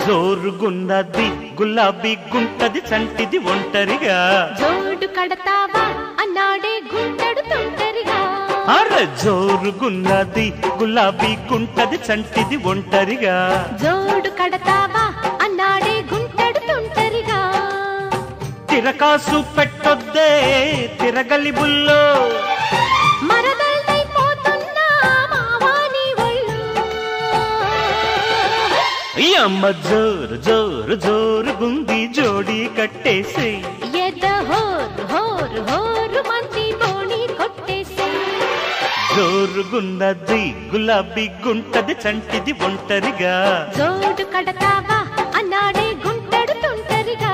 జోరుగున్నది గులాబీ గుంటది చంటిది ఒంటరిగా జోడు కడతావా అన్నాడే గుంటడు తుంటరిగా అరే జోరుగున్నది గులాబీ గుంటది చంటిది ఒంటరిగా జోడు కడతావా అన్నాడే గుంటడు తుంటరిగా తిరకాసు పెట్టొద్దే తిరగలి బుల్లో మరదలైపోతున్నా మావాని ఒళ్ళు అమ్మ జోరు జోరు జోరుగుంది జోడి కట్టేసి ఎద హోరు హోరు హోరు మంది బోణి కొట్టేసి జోరుగున్నది గులాబీ గుంటది చంటిది ఒంటరిగా జోడు కడతావా అన్నాడే గుంటడు తుంటరిగా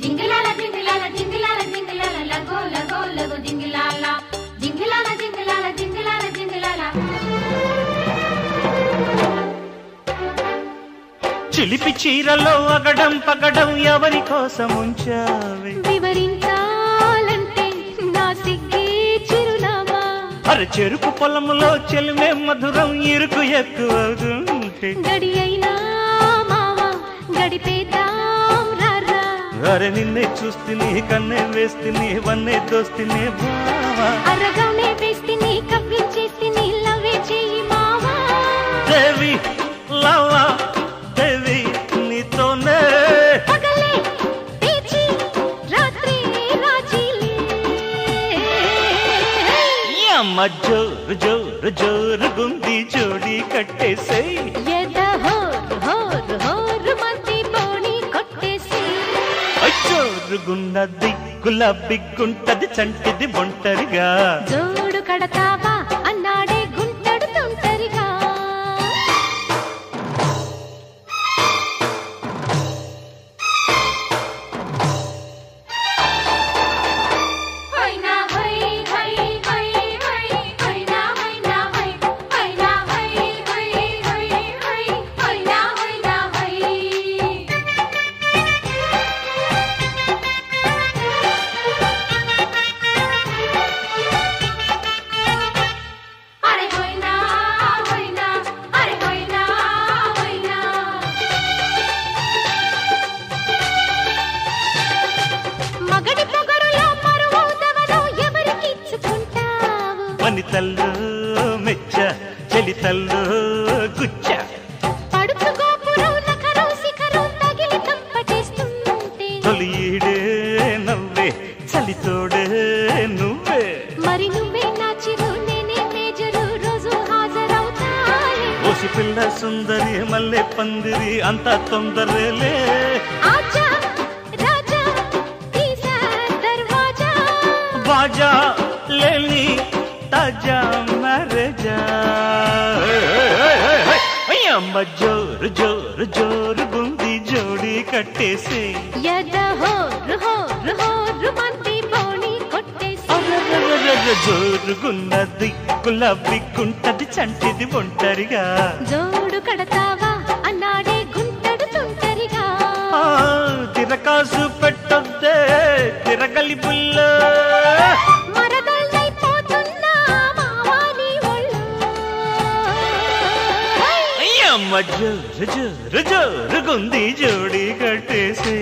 జింగిలాల జింగిలాల జింగిలాల జింగిలాల లగో లగో లగో జింగిలాల జింగిలాల జింగిలాల జింగిలాల జింగిలాల చిలిపి చీరలో అగడం పగడం ఎవరి కోసం ఉంచావి వివరించాలంటే నా సిగ్గే చిరునామా అరే చెరుకు పొలములో చెలిమే మధురం ఇరుకు ఎక్కువవుతుంటే గడి అయినా మావా గడిపేద్దాం రారా అరే నిన్నే చూస్తేనే కన్నే వేస్తేనే వన్నే దోస్తేనే బావా అరగనే వేస్తేనే కవ్వించేస్తేనే లవే చెయ్యి మావా దేవి లవా దేవి నీతోనే పగలే పేచి రాత్రి రాజీలే ఈ అమ్మ జోరు జోరు జోరుగుంది జోడి కట్టేసే ఎద హోరు హోరు హోరు మంది బోణి కొట్టేసి జోరుగున్నది గులాబీ గుంటది చంటిది ఒంటరిగా జోడు కడతావా అన్నాడే గుంటడు తుంటరిగా హైనా హై హై హై హై హైనా హైనా హై హైనా హై హై హై హై హైనా హైనా హై అరే హైనా హైనా అరే హైనా హైనా మగడి పొగరులో మరువవుతవను ఎవరికిచ్చుకుంటావు వనితల్లో మెచ్చ చలితల్లో గుచ్చ పడుచు గోపురం నఖరం శిఖరం తగిలి కంపటేస్తుంటే తొలి ఈడే నవ్వే చలితోడే నువ్వే మరి నువ్వే నా చిరు నేనే మేజరు రోజు హాజరవుతాయి ఓసి పిల్ల సుందరి మల్లె పందిరి అంతా తొందరలే ఆజా రాజా తీసా దర్వాజా బాజా లేని తాజా మరజా అమ్మ జోరు జోరు జోరు గుంది జోడి కట్టేసి ఎద హోరు హోరు హోరు మంది బోణి కొట్టేసి జోరుగున్నది గులాబీ గుంటది చంటిది ఒంటరిగా జోడు కడతావా అన్నాడే గుంటడు తుంటరిగా తిరకాసు పెట్టొద్దే తిరగలి బుల్లో మరదలైపోతున్నా మావాని ఒళ్ళు అమ్మ జోరు జోరు జోరుగుంది జోడి కట్టేసి